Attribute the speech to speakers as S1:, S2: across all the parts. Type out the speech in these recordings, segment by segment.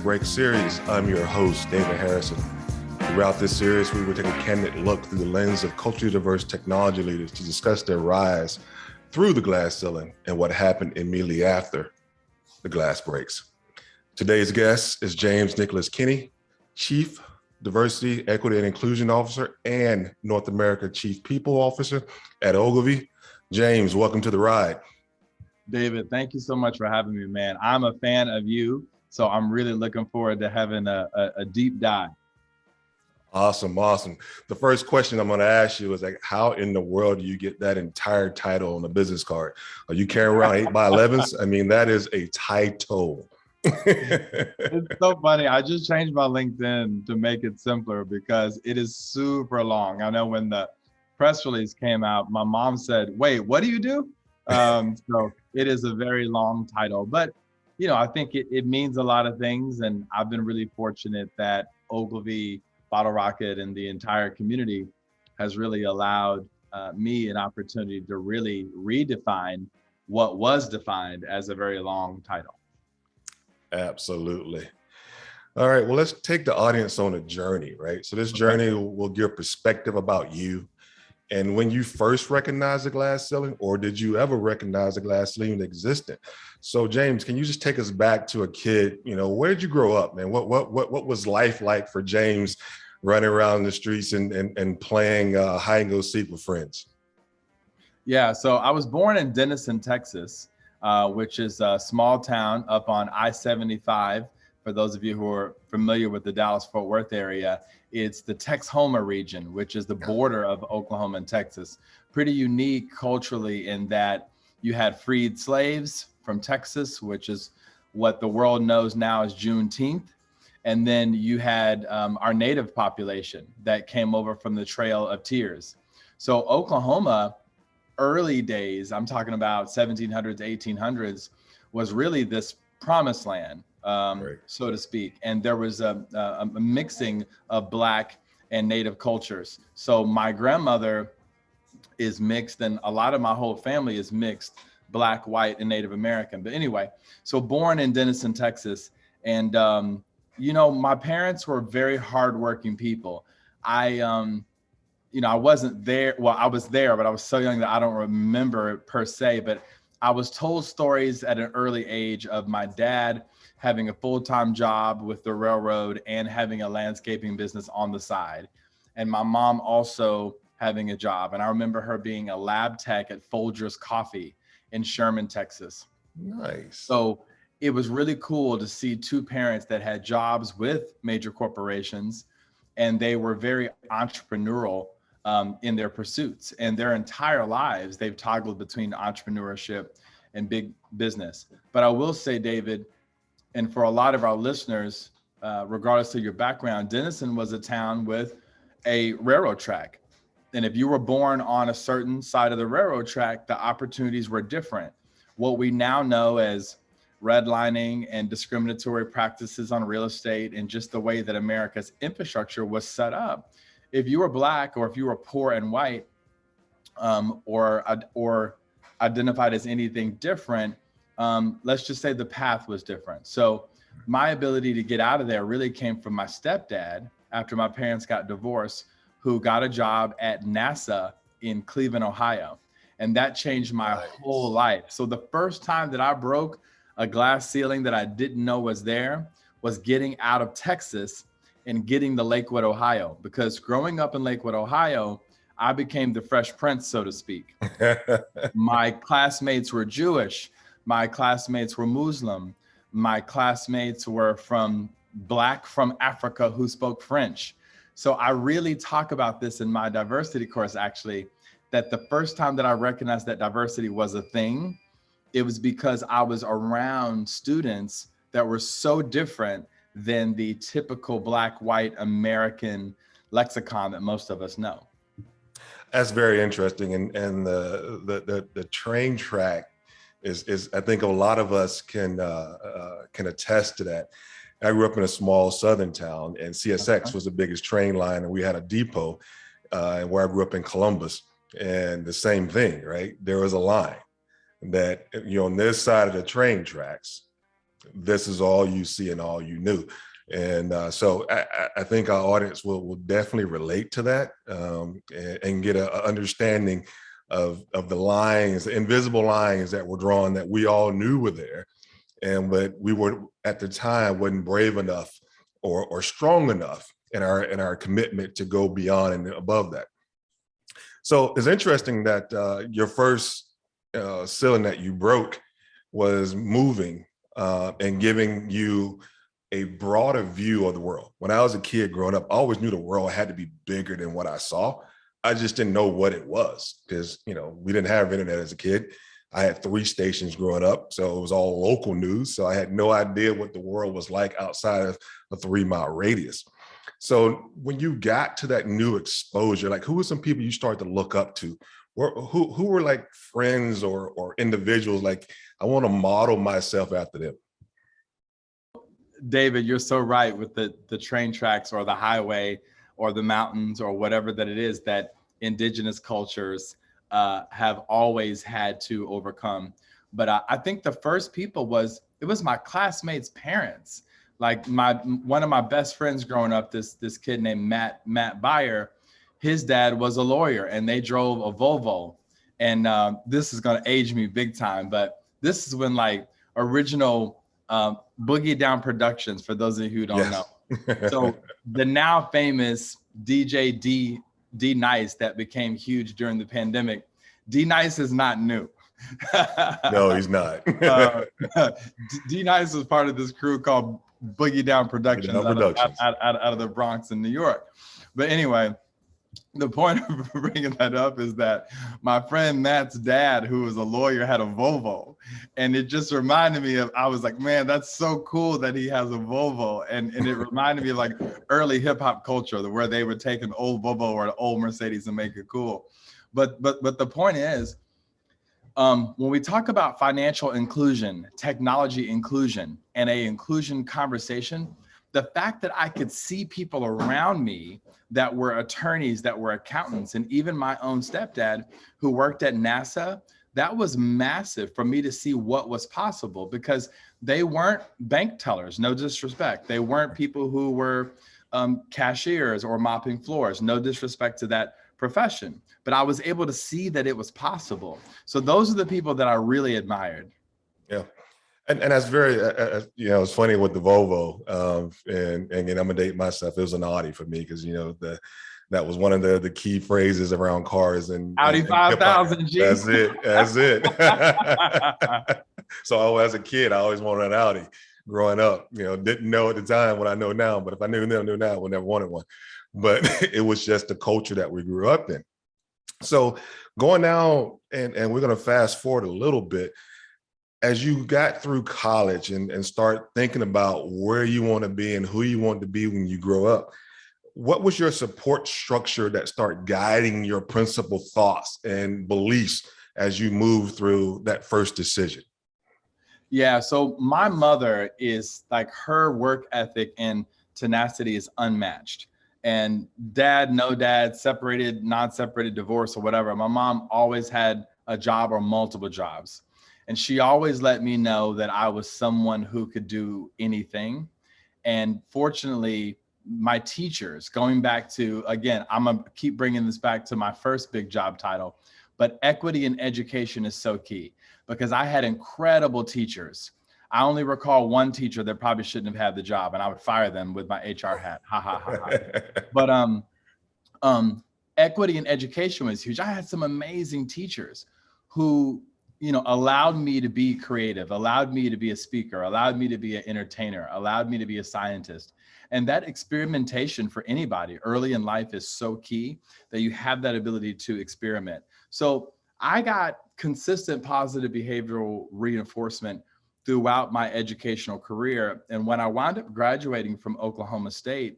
S1: Break series. I'm your host, David Harrison. Throughout this series, we will take a candid look through the lens of culturally diverse technology leaders to discuss their rise through the glass ceiling and what happened immediately after the glass breaks. Today's guest is James Nicholas Kinney, Chief Diversity, Equity, and Inclusion Officer and North America Chief People Officer at Ogilvy. James, welcome to the ride.
S2: David, thank you so much for having me, man. I'm a fan of you, so I'm really looking forward to having a deep dive.
S1: Awesome. The first question I'm going to ask you is, like, how in the world do you get that entire title on a business card? Are you carrying around 8x11s? I mean, that is a title.
S2: It's so funny. I just changed my LinkedIn to make it simpler because it is super long. I know when the press release came out, my mom said, "Wait, what do you do?" So it is a very long title, but I think it means a lot of things. And I've been really fortunate that Ogilvy, Bottle Rocket, and the entire community has really allowed me an opportunity to really redefine what was defined as a very long title.
S1: Absolutely. All right, well, let's take the audience on a journey, right? So this journey will give perspective about you. And when you first recognized the glass ceiling, or did you ever recognize the glass ceiling existed? So James, can you just take us back to a kid? Where did you grow up, man? What was life like for James running around the streets and playing hide and go seek with friends?
S2: Yeah, so I was born in Denison, Texas, which is a small town up on I-75. For those of you who are familiar with the Dallas-Fort Worth area, it's the Texhoma region, which is the border of Oklahoma and Texas. Pretty unique culturally in that you had freed slaves from Texas, which is what the world knows now as Juneteenth. And then you had our native population that came over from the Trail of Tears. So Oklahoma, early days, I'm talking about 1700s, 1800s, was really this promised land. So to speak. And there was a mixing of Black and Native cultures. So my grandmother is mixed, and a lot of my whole family is mixed, Black, white, and Native American. But anyway, so born in Denison, Texas. And, my parents were very hardworking people. I wasn't there. Well, I was there, but I was so young that I don't remember it per se. But I was told stories at an early age of my dad having a full-time job with the railroad and having a landscaping business on the side. And my mom also having a job. And I remember her being a lab tech at Folgers Coffee in Sherman, Texas.
S1: Nice.
S2: So it was really cool to see two parents that had jobs with major corporations, and they were very entrepreneurial in their pursuits. And their entire lives, they've toggled between entrepreneurship and big business. But I will say, David, and for a lot of our listeners, regardless of your background, Denison was a town with a railroad track. And if you were born on a certain side of the railroad track, the opportunities were different. What we now know as redlining and discriminatory practices on real estate and just the way that America's infrastructure was set up. If you were Black, or if you were poor and white, or identified as anything different, let's just say the path was different. So my ability to get out of there really came from my stepdad after my parents got divorced, who got a job at NASA in Cleveland, Ohio. And that changed my whole life. So the first time that I broke a glass ceiling that I didn't know was there was getting out of Texas and getting to Lakewood, Ohio. Because growing up in Lakewood, Ohio, I became the Fresh Prince, so to speak. My classmates were Jewish. My classmates were Muslim. My classmates were Black from Africa who spoke French. So I really talk about this in my diversity course, actually, that the first time that I recognized that diversity was a thing, it was because I was around students that were so different than the typical Black, white American lexicon that most of us know.
S1: That's very interesting. And the train track is I think a lot of us can attest to that. I grew up in a small southern town, and CSX was the biggest train line, and we had a depot and where I grew up in Columbus, and the same thing, right? There was a line that, on this side of the train tracks, this is all you see and all you knew. And so I think our audience will definitely relate to that, and get an understanding of the lines, the invisible lines that were drawn that we all knew were there. But we were at the time wasn't brave enough or strong enough in our commitment to go beyond and above that. So it's interesting that your first ceiling that you broke was moving, and giving you a broader view of the world. When I was a kid growing up, I always knew the world had to be bigger than what I saw. I just didn't know what it was because, we didn't have internet as a kid. I had 3 stations growing up, so it was all local news. So I had no idea what the world was like outside of a 3-mile radius. So when you got to that new exposure, like who were some people you started to look up to? Who were like friends or individuals like, I want to model myself after them?
S2: David, you're so right with the train tracks or the highway or the mountains or whatever that it is that indigenous cultures have always had to overcome. But I think the first people was my classmates' parents. Like one of my best friends growing up, this kid named Matt Byer, his dad was a lawyer and they drove a Volvo. And this is going to age me big time, but this is when like original Boogie Down Productions, for those of you who don't know. So the now famous DJ D Nice that became huge during the pandemic. D Nice is not new.
S1: No, he's not.
S2: D Nice was part of this crew called Boogie Down Productions, out of the Bronx in New York. But anyway, the point of bringing that up is that my friend Matt's dad, who was a lawyer, had a Volvo. And it just reminded me of, I was like, man, that's so cool that he has a Volvo. And it reminded me of like early hip hop culture, where they would take an old Volvo or an old Mercedes and make it cool. But the point is, when we talk about financial inclusion, technology inclusion, and a inclusion conversation, the fact that I could see people around me that were attorneys, that were accountants, and even my own stepdad who worked at NASA, that was massive for me to see what was possible, because they weren't bank tellers, no disrespect. They weren't people who were cashiers or mopping floors, no disrespect to that profession. But I was able to see that it was possible. So those are the people that I really admired.
S1: Yeah. And that's very, it's funny with the Volvo, and I'm gonna date myself. It was an Audi for me because that was one of the key phrases around cars and
S2: Audi 5000 G.
S1: That's it. So as a kid, I always wanted an Audi. Growing up, didn't know at the time what I know now, but if I knew then, I knew now, I would never wanted one. But it was just the culture that we grew up in. So going now, and we're gonna fast forward a little bit. As you got through college and start thinking about where you want to be and who you want to be when you grow up, what was your support structure that started guiding your principal thoughts and beliefs as you move through that first decision?
S2: Yeah, so my mother is like, her work ethic and tenacity is unmatched. And dad, no dad, separated, non-separated, divorce or whatever, my mom always had a job or multiple jobs. And she always let me know that I was someone who could do anything. And fortunately, my teachers, going back to, again, I'm gonna keep bringing this back to my first big job title, but equity in education is so key, because I had incredible teachers. I only recall one teacher that probably shouldn't have had the job, and I would fire them with my HR hat. Ha ha ha ha. But equity in education was huge. I had some amazing teachers who allowed me to be creative, allowed me to be a speaker, allowed me to be an entertainer, allowed me to be a scientist. And that experimentation for anybody early in life is so key, that you have that ability to experiment. So I got consistent positive behavioral reinforcement throughout my educational career. And when I wound up graduating from Oklahoma State,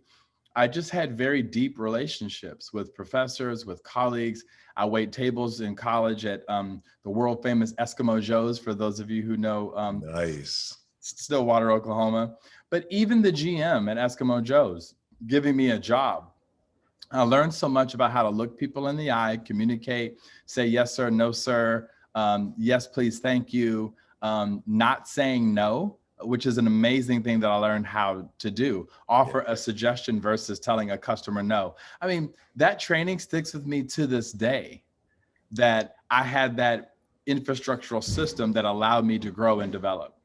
S2: I just had very deep relationships with professors, with colleagues. I wait tables in college at the world famous Eskimo Joe's, for those of you who know
S1: Nice.
S2: Stillwater, Oklahoma. But even the GM at Eskimo Joe's giving me a job, I learned so much about how to look people in the eye, communicate, say yes, sir, no, sir, yes, please, thank you, not saying no which is an amazing thing that I learned how to do. Offer a suggestion versus telling a customer no. I mean, that training sticks with me to this day, that I had that infrastructural system that allowed me to grow and develop.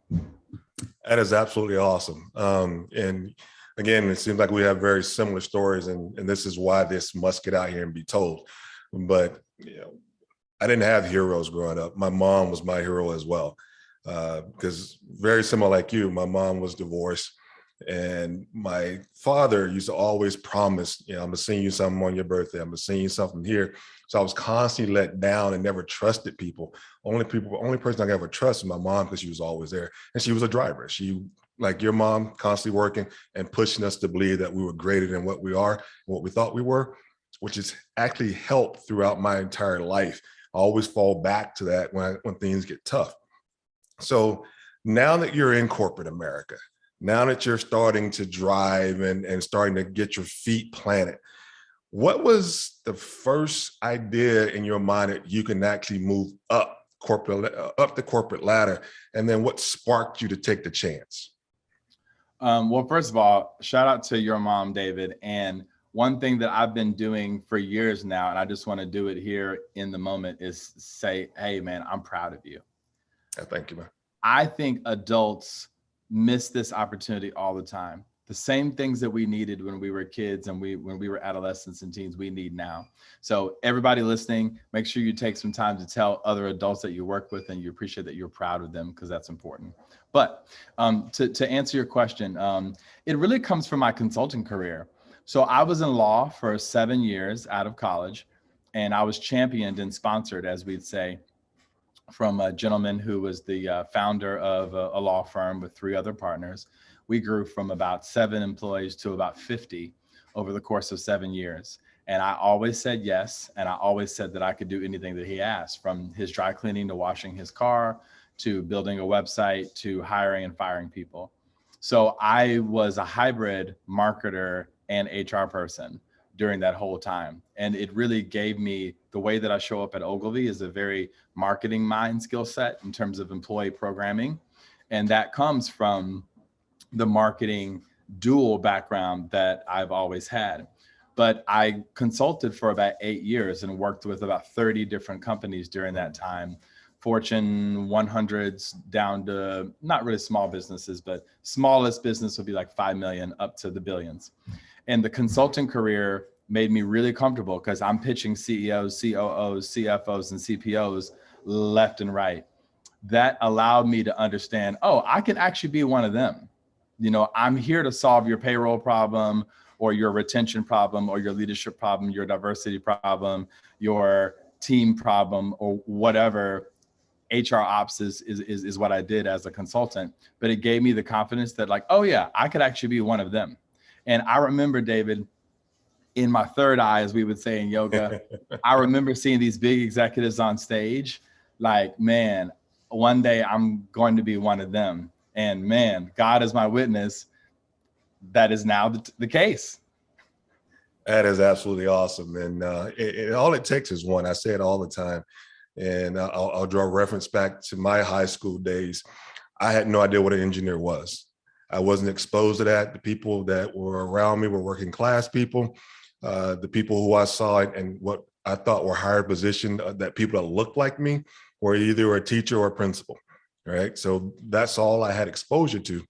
S1: That is absolutely awesome. And again, it seems like we have very similar stories, and this is why this must get out here and be told. But I didn't have heroes growing up. My mom was my hero as well, because very similar like you, my mom was divorced, and my father used to always promise, I'm gonna send you something on your birthday. I'm gonna send you something here. So I was constantly let down and never trusted people. Only person I could ever trust was my mom, because she was always there, and she was a driver. She, like your mom, constantly working and pushing us to believe that we were greater than what we are and what we thought we were, which has actually helped throughout my entire life. I always fall back to that when things get tough. So now that you're in corporate America, now that you're starting to drive and starting to get your feet planted, what was the first idea in your mind that you can actually move up the corporate ladder? And then what sparked you to take the chance?
S2: Well, first of all, shout out to your mom, David. And one thing that I've been doing for years now, and I just want to do it here in the moment, is say, hey, man, I'm proud of you.
S1: Thank you, man.
S2: I think adults miss this opportunity all the time. The same things that we needed when we were kids and when we were adolescents and teens, we need now. So everybody listening, make sure you take some time to tell other adults that you work with and you appreciate that you're proud of them, because that's important. But to answer your question, it really comes from my consulting career. So I was in law for 7 years out of college, and I was championed and sponsored, as we'd say, from a gentleman who was the founder of a law firm with 3 other partners. We grew from about 7 employees to about 50 over the course of 7 years. And I always said yes. And I always said that I could do anything that he asked, from his dry cleaning to washing his car, to building a website, to hiring and firing people. So I was a hybrid marketer and HR person during that whole time. And it really gave me, the way that I show up at Ogilvy is a very marketing mind skill set in terms of employee programming. And that comes from the marketing dual background that I've always had. But I consulted for about 8 years and worked with about 30 different companies during that time. Fortune 100s down to not really small businesses, but smallest business would be like 5 million up to the billions. And the consulting career made me really comfortable, because I'm pitching CEOs, COOs, CFOs, and CPOs left and right. That allowed me to understand, oh, I can actually be one of them. I'm here to solve your payroll problem, or your retention problem, or your leadership problem, your diversity problem, your team problem, or whatever. HR ops is what I did as a consultant, but it gave me the confidence that, like, oh yeah, I could actually be one of them. And I remember, David, in my third eye, as we would say in yoga, I remember seeing these big executives on stage, like, man, one day I'm going to be one of them. And man, God is my witness, that is now the case.
S1: That is absolutely awesome. And all it takes is one. I say it all the time. And I'll draw a reference back to my high school days. I had no idea what an engineer was. I wasn't exposed to that. The people that were around me were working class people. The people who I saw and what I thought were higher position, that people that looked like me, were either a teacher or a principal, right? So that's all I had exposure to.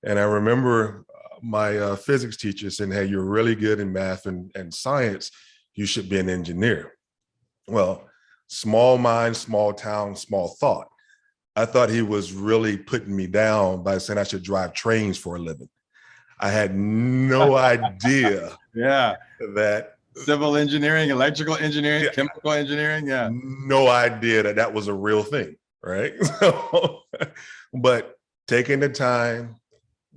S1: And I remember my physics teacher saying, hey, you're really good in math and science. You should be an engineer. Well, small mind, small town, small thought. I thought he was really putting me down by saying I should drive trains for a living. I had no idea that
S2: civil engineering, electrical engineering, chemical engineering. Yeah.
S1: No idea that that was a real thing. Right. So, but taking the time,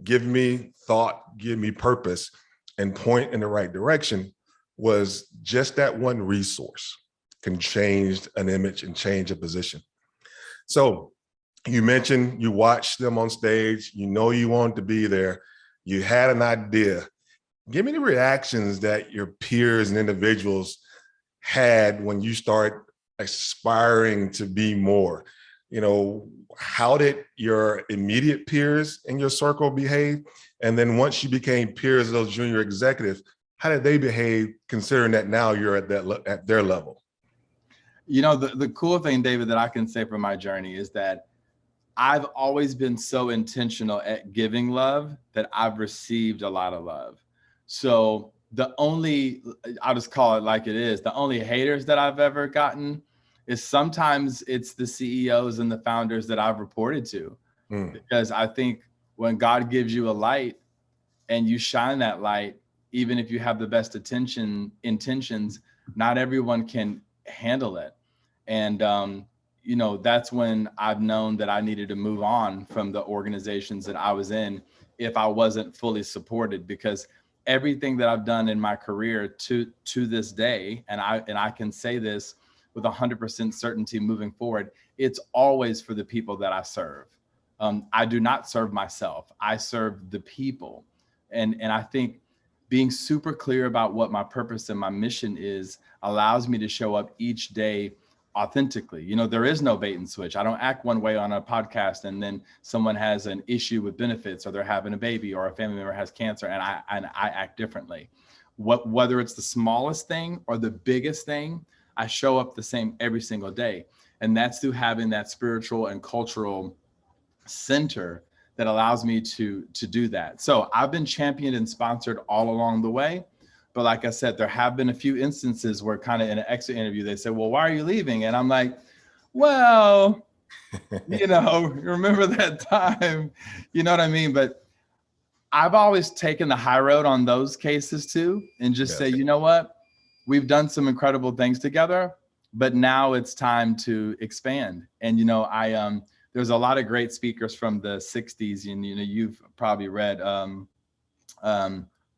S1: give me thought, give me purpose, and point in the right direction was just that one resource can change an image and change a position. So you mentioned you watched them on stage, you wanted to be there, you had an idea. Give me the reactions that your peers and individuals had when you start aspiring to be more. how did your immediate peers in your circle behave? And then once you became peers of those junior executives, how did they behave, considering that now you're at their level?
S2: The cool thing, David, that I can say from my journey is that I've always been so intentional at giving love that I've received a lot of love. So I'll just call it like it is, the only haters that I've ever gotten is sometimes it's the CEOs and the founders that I've reported to. Because I think when God gives you a light and you shine that light, even if you have the best intentions, not everyone can handle it. And, that's when I've known that I needed to move on from the organizations that I was in if I wasn't fully supported, because everything that I've done in my career to this day, and I can say this with 100% certainty moving forward, it's always for the people that I serve. I do not serve myself. I serve the people. And I think being super clear about what my purpose and my mission is allows me to show up each day authentically. There is no bait and switch. I don't act one way on a podcast and then someone has an issue with benefits, or they're having a baby, or a family member has cancer, and I act differently. Whether it's the smallest thing or the biggest thing, I show up the same every single day. And that's through having that spiritual and cultural center that allows me to do that. So I've been championed and sponsored all along the way. But like I said, there have been a few instances where kind of in an exit interview, they said, well, why are you leaving? And I'm like, well, remember that time, you know what I mean? But I've always taken the high road on those cases too, and just say, you know what, we've done some incredible things together, but now it's time to expand. And, there's a lot of great speakers from the 60s, and, you've probably read,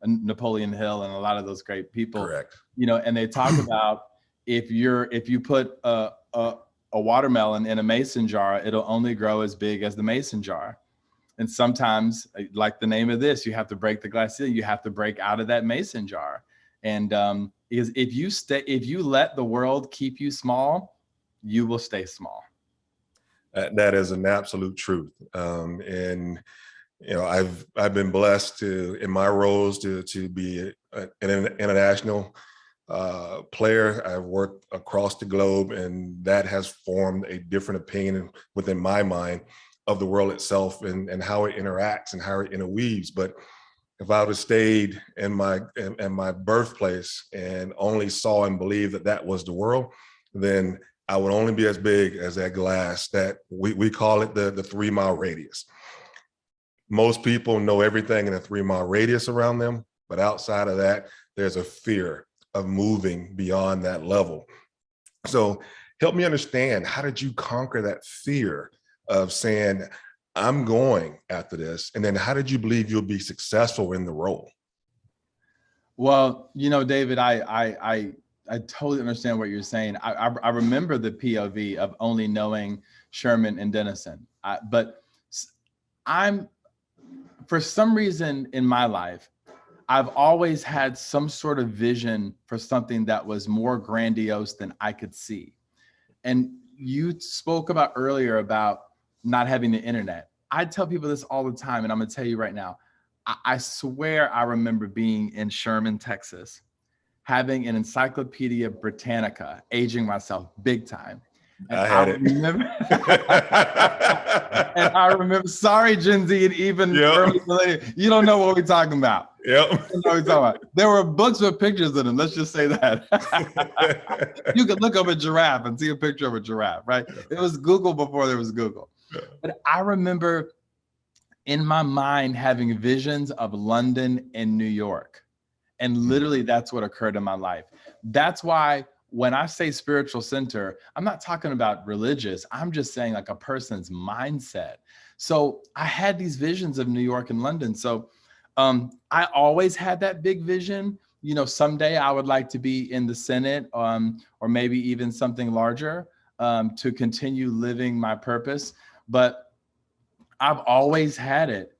S2: Napoleon Hill and a lot of those great people.
S1: Correct.
S2: And they talk about if you put a watermelon in a mason jar, it'll only grow as big as the mason jar. And sometimes, like the name of this, you have to break the glass ceiling. You have to break out of that mason jar. And because if you let the world keep you small, you will stay small.
S1: That is an absolute truth. And I've been blessed in my roles to be an international player. I've worked across the globe, and that has formed a different opinion within my mind of the world itself and how it interacts and how it interweaves. But if I would have stayed in my birthplace and only saw and believed that was the world, then I would only be as big as that glass that we call it the 3-mile radius. Most people know everything in a 3-mile radius around them, but outside of that, there's a fear of moving beyond that level. So help me understand, how did you conquer that fear of saying, I'm going after this? And then how did you believe you'll be successful in the role?
S2: Well, David, I totally understand what you're saying. I remember the POV of only knowing Sherman and Denison, but for some reason in my life, I've always had some sort of vision for something that was more grandiose than I could see. And you spoke about earlier about not having the internet. I tell people this all the time, and I'm going to tell you right now, I swear I remember being in Sherman, Texas, having an Encyclopedia Britannica, aging myself big time. And
S1: I had it.
S2: And I remember, sorry, Gen Z, and even early millennials, you don't know what we're talking about.
S1: Yep.
S2: You know what we're talking about. There were books with pictures in them. Let's just say that. You could look up a giraffe and see a picture of a giraffe, right? It was Google before there was Google. But I remember in my mind having visions of London and New York. And literally that's what occurred in my life. That's why when I say spiritual center, I'm not talking about religious. I'm just saying like a person's mindset. So I had these visions of New York and London. So I always had that big vision. Someday I would like to be in the Senate, or maybe even something larger, to continue living my purpose. But I've always had it.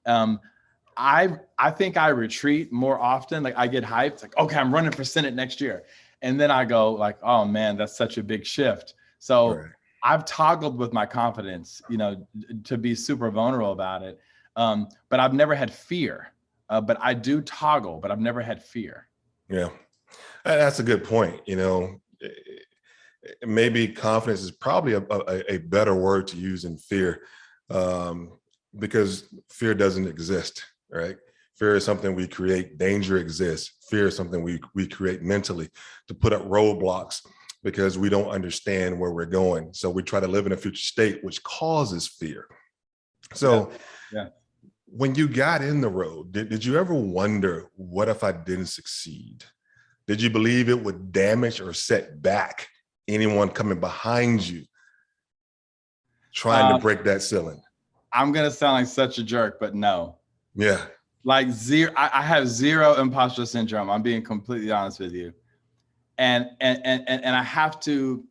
S2: I think I retreat more often. Like I get hyped, like, okay, I'm running for Senate next year. And then I go like, oh man, that's such a big shift. So I've toggled with my confidence, to be super vulnerable about it. But I've never had fear. But I do toggle, but I've never had fear.
S1: Yeah, that's a good point. Maybe confidence is probably a better word to use than fear, because fear doesn't exist, right? Fear is something we create. Danger exists. Fear is something we create mentally to put up roadblocks because we don't understand where we're going. So we try to live in a future state, which causes fear. So
S2: yeah.
S1: When you got in the road, did you ever wonder, what if I didn't succeed? Did you believe it would damage or set back anyone coming behind you trying to break that ceiling?
S2: I'm going to sound like such a jerk, but no.
S1: Yeah.
S2: Like zero, I have zero imposter syndrome. I'm being completely honest with you. And I have to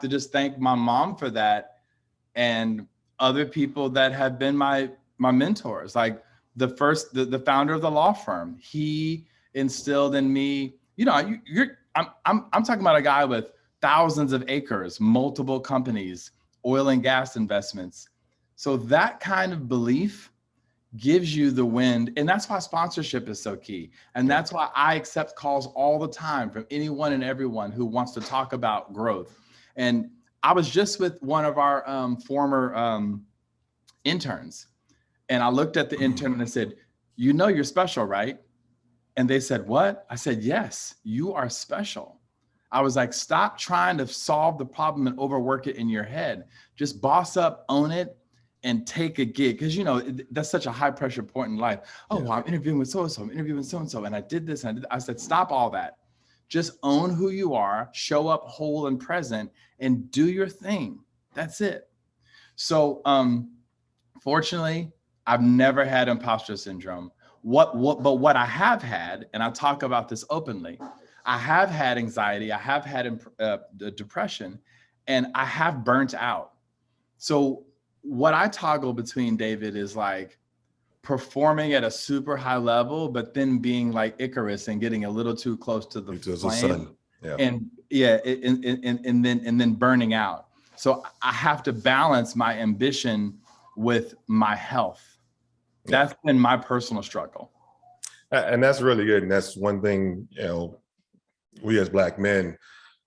S2: just thank my mom for that, and other people that have been my mentors. Like the founder of the law firm, he instilled in me, I'm talking about a guy with thousands of acres, multiple companies, oil and gas investments. So that kind of belief gives you the wind. And that's why sponsorship is so key. And that's why I accept calls all the time from anyone and everyone who wants to talk about growth. And I was just with one of our former interns, and I looked at the intern and I said, you're special, right? And they said, what? I said, yes, you are special. I was like, stop trying to solve the problem and overwork it in your head. Just boss up, own it, and take a gig. Because, that's such a high pressure point in life. Oh, well, I'm interviewing with so-and-so, I'm interviewing with so-and-so, and I did this, and I said, stop all that. Just own who you are, show up whole and present, and do your thing. That's it. So, fortunately, I've never had imposter syndrome. But what I have had, and I talk about this openly, I have had anxiety, I have had depression, and I have burnt out. So what I toggle between, David, is like performing at a super high level, but then being like Icarus and getting a little too close to the flame, and then burning out. So I have to balance my ambition with my health. That's been my personal struggle.
S1: And that's really good. And that's one thing, we as Black men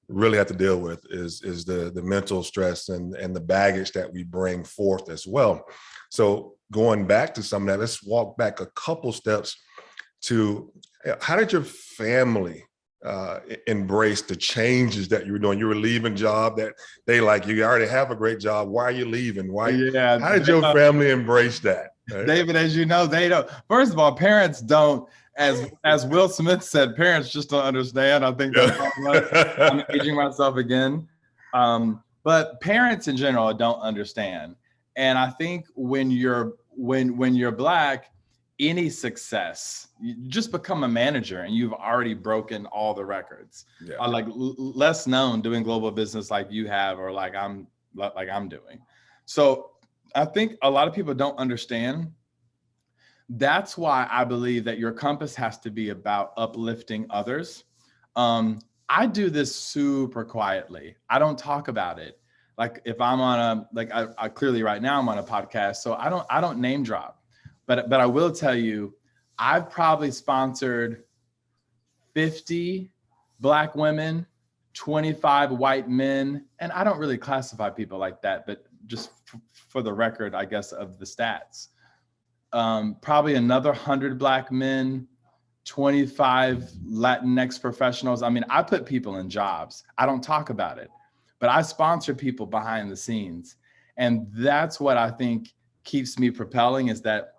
S1: really have to deal with is the mental stress and the baggage that we bring forth as well. So going back to some of that, let's walk back a couple steps to how did your family embrace the changes that you were doing? You were leaving a job that they like, you already have a great job. Why are you leaving? How did your family embrace that?
S2: Right? David, as you know, they don't. First of all, parents don't, as Will Smith said, parents just don't understand. I think I'm aging myself again. But parents in general don't understand. And I think when you're Black, any success, you just become a manager and you've already broken all the records. Like less known doing global business like you have, or like I'm doing. So I think a lot of people don't understand. That's why I believe that your compass has to be about uplifting others. I do this super quietly. I don't talk about it. Like if I'm on I clearly right now I'm on a podcast, so I don't name drop. But I will tell you, I've probably sponsored 50 Black women, 25 white men, and I don't really classify people like that, but just for the record, I guess, of the stats. Probably another 100 Black men, 25 Latinx professionals. I mean, I put people in jobs. I don't talk about it, but I sponsor people behind the scenes. And that's what I think keeps me propelling, is that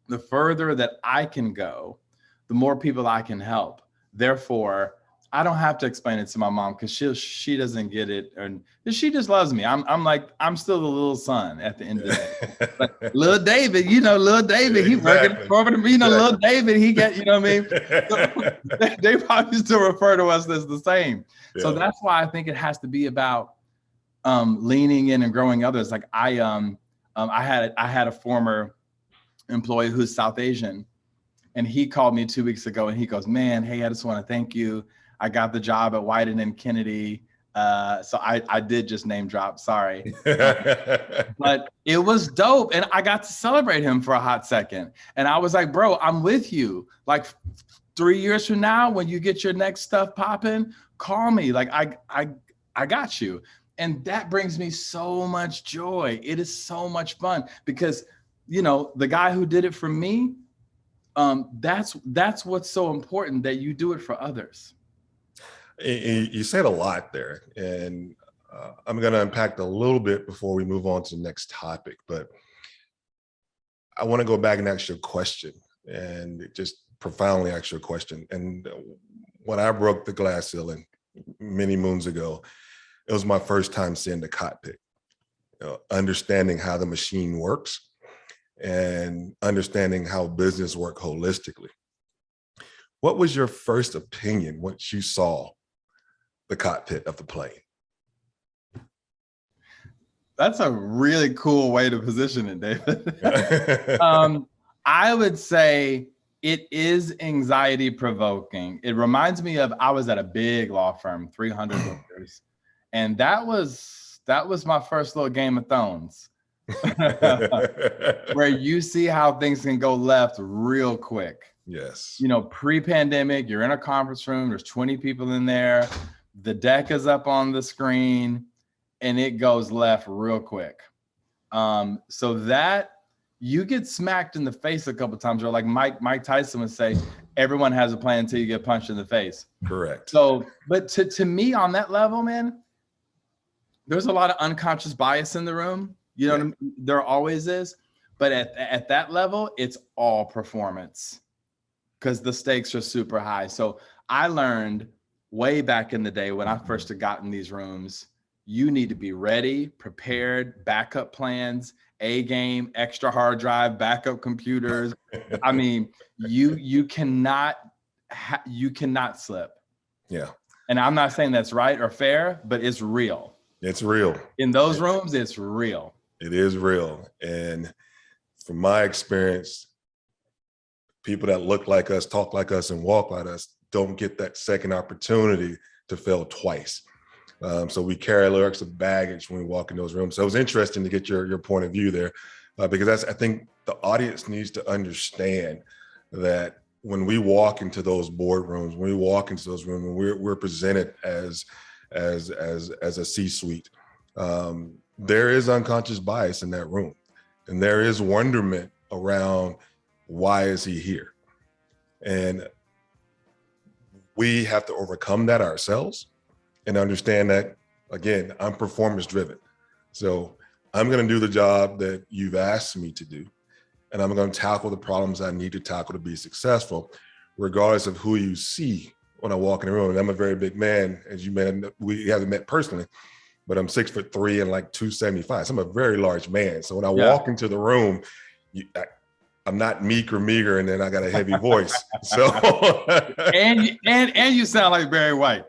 S2: the further that I can go, the more people I can help. Therefore, I don't have to explain it to my mom because she doesn't get it, and she just loves me. I'm still the little son at the end of the day. But little David, little David, he working for me. Little David, he got, what I mean? So they probably still refer to us as the same. Yeah. So that's why I think it has to be about leaning in and growing others. Like I had a former employee who's South Asian, and he called me 2 weeks ago and he goes, man, hey, I just want to thank you. I got the job at Wieden and Kinney. So I did just name drop, sorry. But it was dope. And I got to celebrate him for a hot second. And I was like, bro, I'm with you. Like 3 years from now, when you get your next stuff popping, call me. Like I got you. And that brings me so much joy. It is so much fun because, you know, the guy who did it for me, that's what's so important, that you do it for others.
S1: You said a lot there, and I'm going to unpack a little bit before we move on to the next topic, but I want to go back and ask you a question, and just profoundly ask you a question. And when I broke the glass ceiling many moons ago, it was my first time seeing the cockpit, understanding how the machine works and understanding how business works holistically. What was your first opinion once you saw the cockpit of the plane?
S2: That's a really cool way to position it, David. I would say it is anxiety provoking. It reminds me of, I was at a big law firm, 300 lawyers, and that was my first little Game of Thrones, where you see how things can go left real quick.
S1: Yes.
S2: You know, pre-pandemic, you're in a conference room, there's 20 people in there, the deck is up on the screen, and it goes left real quick. So that you get smacked in the face a couple of times, or like Mike Tyson would say, everyone has a plan until you get punched in the face.
S1: Correct.
S2: So, but to me on that level, man, there's a lot of unconscious bias in the room. You know, what I mean? There always is. But at that level, it's all performance, because the stakes are super high. So I learned way back in the day when I first had gotten these rooms, you need to be ready, prepared, backup plans, A game, extra hard drive, backup computers. I mean, you cannot slip.
S1: Yeah.
S2: And I'm not saying that's right or fair, but it's real.
S1: It's real.
S2: In those rooms, it's real.
S1: It is real. And from my experience, people that look like us, talk like us, and walk like us don't get that second opportunity to fail twice. So we carry a little extra baggage when we walk in those rooms. So it was interesting to get your point of view there, because I think the audience needs to understand that when we walk into those boardrooms, when we walk into those rooms, when we're presented as a C-suite, there is unconscious bias in that room, and there is wonderment around, why is he here? And we have to overcome that ourselves and understand that, again, I'm performance driven. So I'm going to do the job that you've asked me to do, and I'm going to tackle the problems I need to tackle to be successful, regardless of who you see when I walk in the room. And I'm a very big man, as you may know, we haven't met personally, but I'm 6'3" and like 275. So I'm a very large man. So when I walk into the room, I'm not meek or meager, and then I got a heavy voice. So
S2: and you sound like Barry White.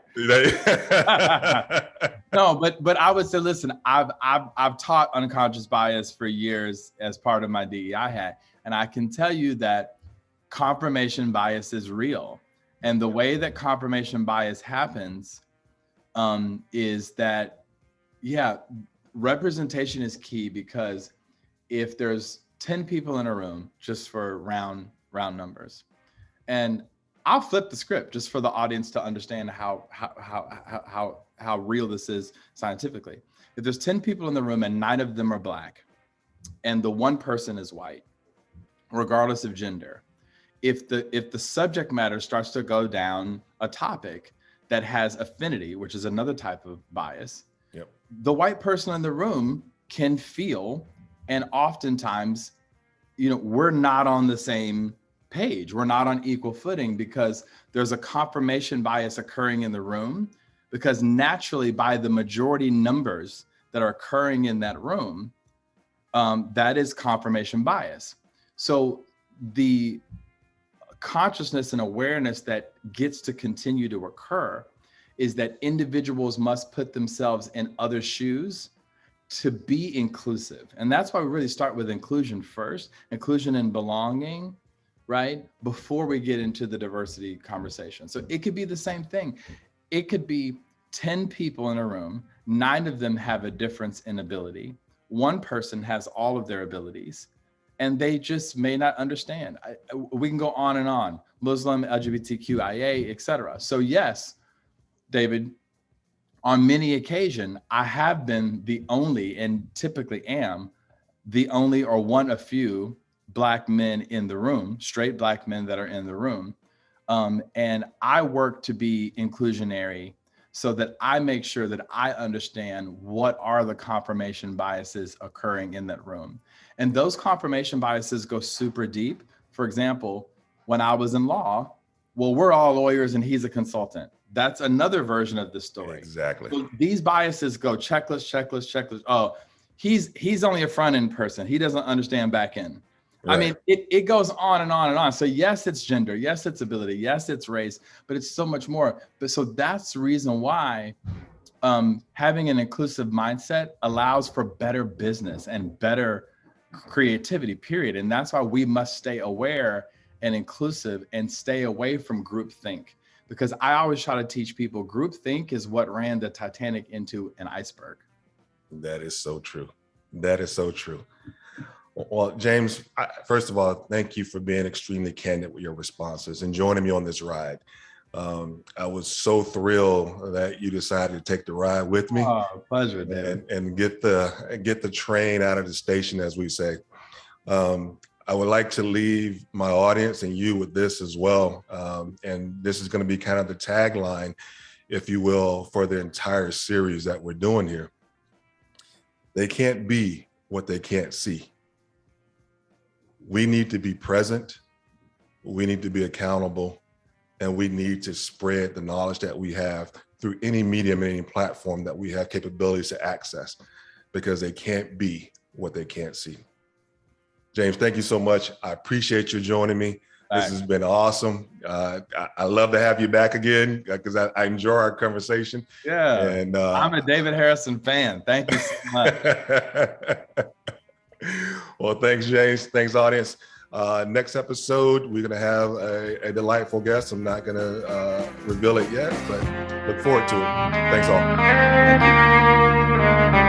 S2: No, but I would say, listen, I've taught unconscious bias for years as part of my DEI hat, and I can tell you that confirmation bias is real. And the way that confirmation bias happens is that, representation is key, because if there's 10 people in a room, just for round numbers, and I'll flip the script just for the audience to understand how real this is scientifically. If there's 10 people in the room and 9 of them are Black, and the one person is white, regardless of gender, if the subject matter starts to go down a topic that has affinity, which is another type of bias, the white person in the room can feel, and oftentimes, we're not on the same page. We're not on equal footing, because there's a confirmation bias occurring in the room, because naturally, by the majority numbers that are occurring in that room, that is confirmation bias. So the consciousness and awareness that gets to continue to occur is that individuals must put themselves in other shoes to be inclusive. And that's why we really start with inclusion first, inclusion and belonging, right? Before we get into the diversity conversation. So it could be the same thing. It could be 10 people in a room, 9 of them have a difference in ability. One person has all of their abilities, and they just may not understand. We can go on and on. Muslim, LGBTQIA, etc. So yes, David, on many occasions, I have been the only, and typically am, the only or one of few Black men in the room, straight Black men that are in the room. And I work to be inclusionary so that I make sure that I understand what are the confirmation biases occurring in that room. And those confirmation biases go super deep. For example, when I was in law, well, we're all lawyers and he's a consultant. That's another version of the story.
S1: Exactly.
S2: So these biases go checklist. Oh, he's only a front end person. He doesn't understand back end. Right. I mean, it goes on and on and on. So yes, it's gender. Yes, it's ability. Yes, it's race, but it's so much more. But so that's the reason why having an inclusive mindset allows for better business and better creativity, period. And that's why we must stay aware and inclusive and stay away from groupthink. Because I always try to teach people groupthink is what ran the Titanic into an iceberg.
S1: That is so true. That is so true. Well, James, first of all, thank you for being extremely candid with your responses and joining me on this ride. I was so thrilled that you decided to take the ride with me.
S2: Oh, pleasure, David.
S1: And get the train out of the station, as we say. I would like to leave my audience and you with this as well. And this is going to be kind of the tagline, if you will, for the entire series that we're doing here. They can't be what they can't see. We need to be present, we need to be accountable, and we need to spread the knowledge that we have through any medium, any platform that we have capabilities to access, because they can't be what they can't see. James, thank you so much. I appreciate you joining me. This has been awesome. I love to have you back again because I enjoy our conversation.
S2: Yeah,
S1: and
S2: I'm a David Harrison fan. Thank you so much.
S1: Well, thanks, James. Thanks, audience. Next episode, we're going to have a delightful guest. I'm not going to reveal it yet, but look forward to it. Thanks all.
S2: Thank you.